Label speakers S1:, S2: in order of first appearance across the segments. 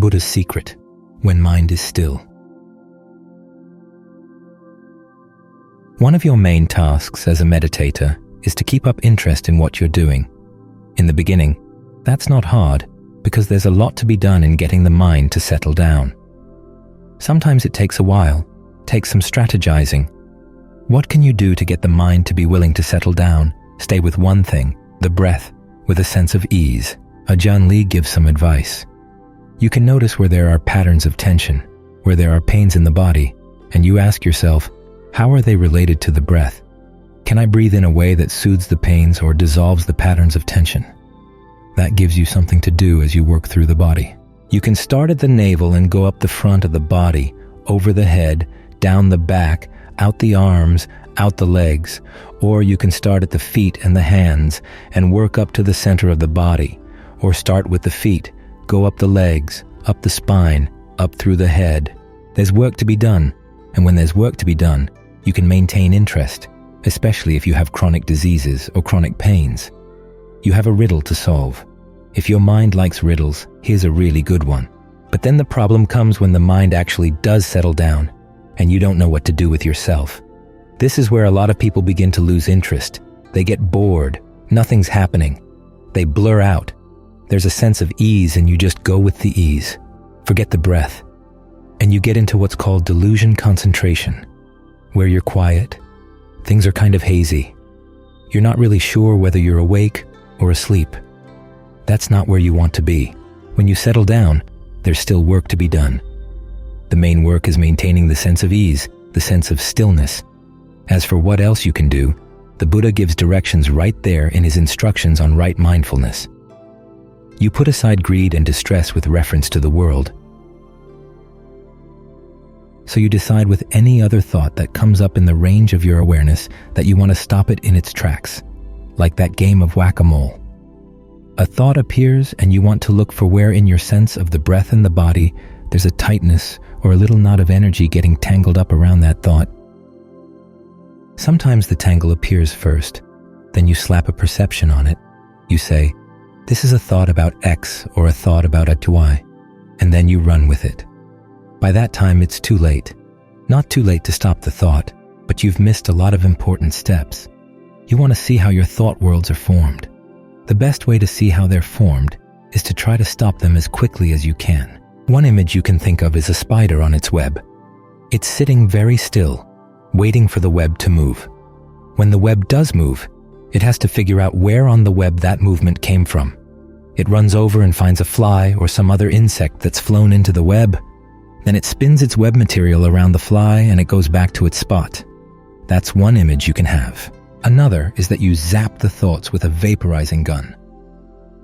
S1: Buddha's secret, when mind is still. One of your main tasks as a meditator is to keep up interest in what you're doing. In the beginning, that's not hard because there's a lot to be done in getting the mind to settle down. Sometimes it takes a while, takes some strategizing. What can you do to get the mind to be willing to settle down, stay with one thing, the breath, with a sense of ease? Ajahn Lee gives some advice. You can notice where there are patterns of tension, where there are pains in the body, and you ask yourself, how are they related to the breath? Can I breathe in a way that soothes the pains or dissolves the patterns of tension? That gives you something to do as you work through the body. You can start at the navel and go up the front of the body, over the head, down the back, out the arms, out the legs, or you can start at the feet and the hands and work up to the center of the body, or start with the feet, go up the legs, up the spine, up through the head. There's work to be done, and when there's work to be done, you can maintain interest, especially if you have chronic diseases or chronic pains. You have a riddle to solve. If your mind likes riddles, here's a really good one. But then the problem comes when the mind actually does settle down, and you don't know what to do with yourself. This is where a lot of people begin to lose interest. They get bored, nothing's happening. They blur out. There's a sense of ease and you just go with the ease. Forget the breath. And you get into what's called delusion concentration, where you're quiet. Things are kind of hazy. You're not really sure whether you're awake or asleep. That's not where you want to be. When you settle down, there's still work to be done. The main work is maintaining the sense of ease, the sense of stillness. As for what else you can do, the Buddha gives directions right there in his instructions on right mindfulness. You put aside greed and distress with reference to the world. So you decide with any other thought that comes up in the range of your awareness that you want to stop it in its tracks, like that game of whack-a-mole. A thought appears and you want to look for where in your sense of the breath and the body there's a tightness or a little knot of energy getting tangled up around that thought. Sometimes the tangle appears first, then you slap a perception on it. You say, this is a thought about X or a thought about Y, and then you run with it. By that time, it's too late. Not too late to stop the thought, but you've missed a lot of important steps. You want to see how your thought worlds are formed. The best way to see how they're formed is to try to stop them as quickly as you can. One image you can think of is a spider on its web. It's sitting very still, waiting for the web to move. When the web does move, it has to figure out where on the web that movement came from. It runs over and finds a fly or some other insect that's flown into the web. Then it spins its web material around the fly and it goes back to its spot. That's one image you can have. Another is that you zap the thoughts with a vaporizing gun.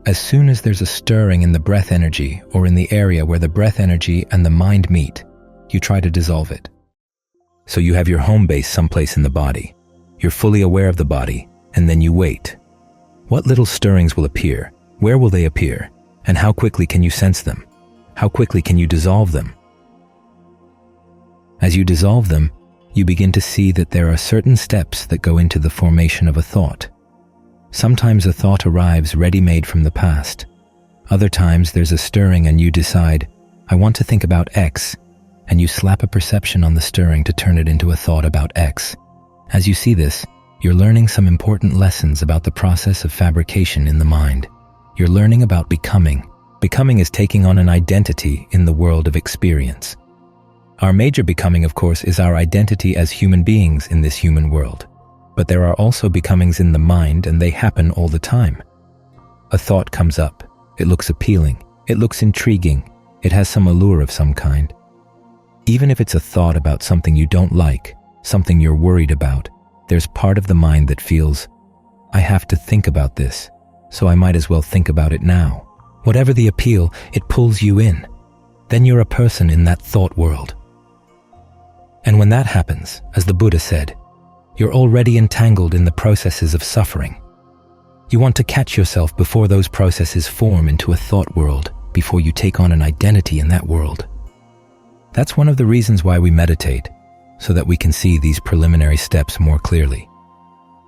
S1: As soon as there's a stirring in the breath energy or in the area where the breath energy and the mind meet, you try to dissolve it. So you have your home base someplace in the body. You're fully aware of the body, and then you wait. What little stirrings will appear? Where will they appear? And how quickly can you sense them? How quickly can you dissolve them? As you dissolve them, you begin to see that there are certain steps that go into the formation of a thought. Sometimes a thought arrives ready-made from the past. Other times there's a stirring and you decide, I want to think about X, and you slap a perception on the stirring to turn it into a thought about X. As you see this, you're learning some important lessons about the process of fabrication in the mind. You're learning about becoming. Becoming is taking on an identity in the world of experience. Our major becoming, of course, is our identity as human beings in this human world. But there are also becomings in the mind, and they happen all the time. A thought comes up. It looks appealing. It looks intriguing. It has some allure of some kind. Even if it's a thought about something you don't like, something you're worried about, there's part of the mind that feels, I have to think about this, so I might as well think about it now. Whatever the appeal, it pulls you in. Then you're a person in that thought world. And when that happens, as the Buddha said, you're already entangled in the processes of suffering. You want to catch yourself before those processes form into a thought world, before you take on an identity in that world. That's one of the reasons why we meditate, so that we can see these preliminary steps more clearly.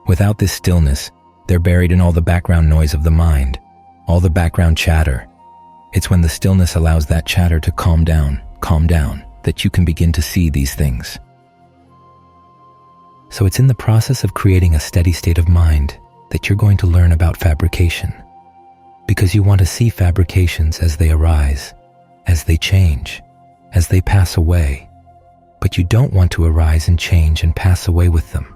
S1: Without this stillness, they're buried in all the background noise of the mind, all the background chatter. It's when the stillness allows that chatter to calm down, that you can begin to see these things. So it's in the process of creating a steady state of mind that you're going to learn about fabrication, because you want to see fabrications as they arise, as they change, as they pass away. But you don't want to arise and change and pass away with them.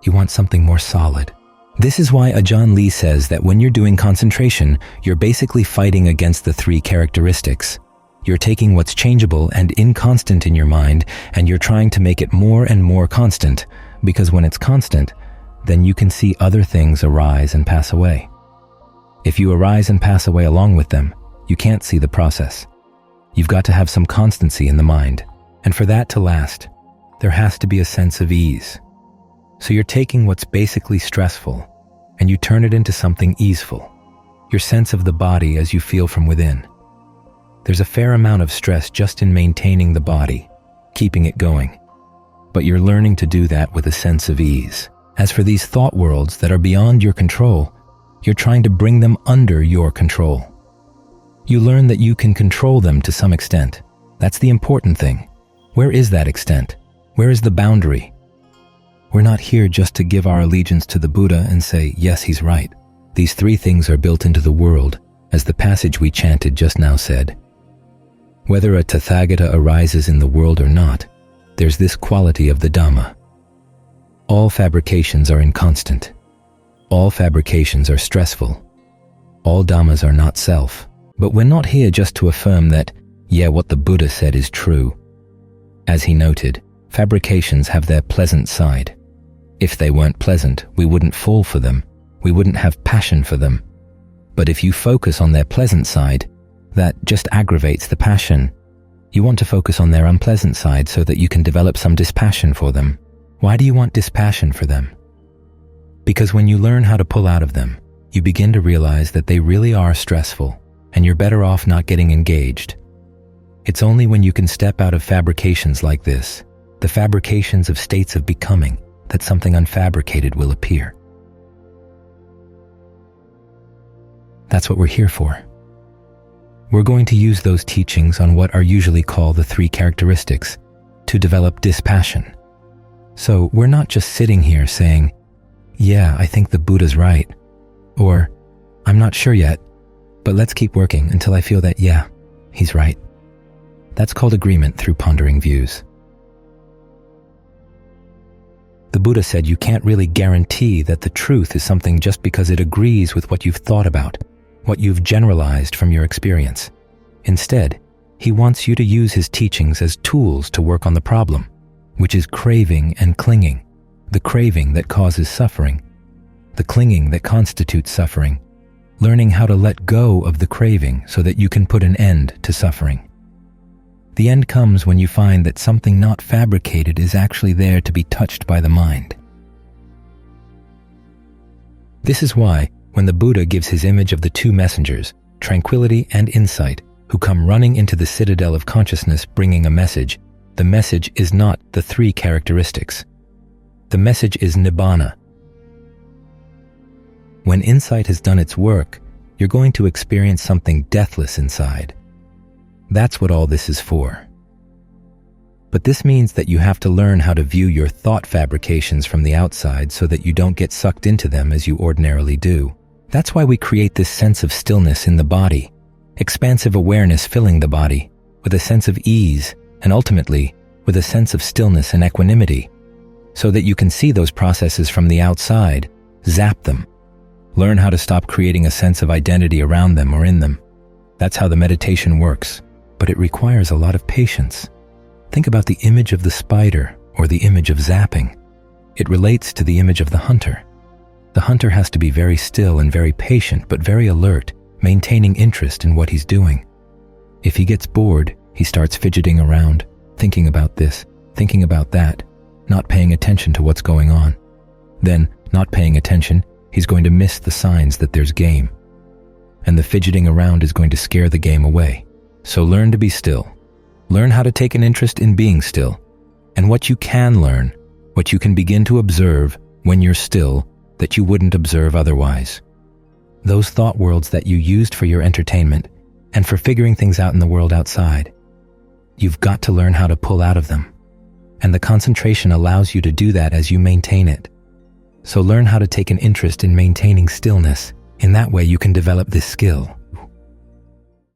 S1: You want something more solid. This is why Ajahn Lee says that when you're doing concentration, you're basically fighting against the three characteristics. You're taking what's changeable and inconstant in your mind, and you're trying to make it more and more constant, because when it's constant, then you can see other things arise and pass away. If you arise and pass away along with them, you can't see the process. You've got to have some constancy in the mind, and for that to last, there has to be a sense of ease. So you're taking what's basically stressful, and you turn it into something easeful, your sense of the body as you feel from within. There's a fair amount of stress just in maintaining the body, keeping it going, but you're learning to do that with a sense of ease. As for these thought worlds that are beyond your control, you're trying to bring them under your control. You learn that you can control them to some extent. That's the important thing. Where is that extent? Where is the boundary? We're not here just to give our allegiance to the Buddha and say, yes, he's right. These three things are built into the world, as the passage we chanted just now said. Whether a Tathagata arises in the world or not, there's this quality of the Dhamma. All fabrications are inconstant. All fabrications are stressful. All Dhammas are not self. But we're not here just to affirm that, yeah, what the Buddha said is true. As he noted, fabrications have their pleasant side. If they weren't pleasant, we wouldn't fall for them. We wouldn't have passion for them. But if you focus on their pleasant side, that just aggravates the passion. You want to focus on their unpleasant side so that you can develop some dispassion for them. Why do you want dispassion for them? Because when you learn how to pull out of them, you begin to realize that they really are stressful, and you're better off not getting engaged. It's only when you can step out of fabrications like this, the fabrications of states of becoming, that something unfabricated will appear. That's what we're here for. We're going to use those teachings on what are usually called the three characteristics to develop dispassion. So we're not just sitting here saying, yeah, I think the Buddha's right, or I'm not sure yet, but let's keep working until I feel that, yeah, he's right. That's called agreement through pondering views. The Buddha said you can't really guarantee that the truth is something just because it agrees with what you've thought about, what you've generalized from your experience. Instead, he wants you to use his teachings as tools to work on the problem, which is craving and clinging, the craving that causes suffering, the clinging that constitutes suffering, learning how to let go of the craving so that you can put an end to suffering. The end comes when you find that something not fabricated is actually there to be touched by the mind. This is why, when the Buddha gives his image of the two messengers, tranquility and insight, who come running into the citadel of consciousness bringing a message, the message is not the three characteristics. The message is nibbana. When insight has done its work, you're going to experience something deathless inside. That's what all this is for. But this means that you have to learn how to view your thought fabrications from the outside so that you don't get sucked into them as you ordinarily do. That's why we create this sense of stillness in the body, expansive awareness filling the body, with a sense of ease, and ultimately, with a sense of stillness and equanimity, so that you can see those processes from the outside, zap them, learn how to stop creating a sense of identity around them or in them. That's how the meditation works, but it requires a lot of patience. Think about the image of the spider or the image of zapping. It relates to the image of the hunter. The hunter has to be very still and very patient, but very alert, maintaining interest in what he's doing. If he gets bored, he starts fidgeting around, thinking about this, thinking about that, not paying attention to what's going on. Then, not paying attention, he's going to miss the signs that there's game. And the fidgeting around is going to scare the game away. So learn to be still. Learn how to take an interest in being still. And what you can learn, what you can begin to observe when you're still, that you wouldn't observe otherwise. Those thought worlds that you used for your entertainment, and for figuring things out in the world outside. You've got to learn how to pull out of them. And the concentration allows you to do that as you maintain it. So learn how to take an interest in maintaining stillness. In that way, you can develop this skill.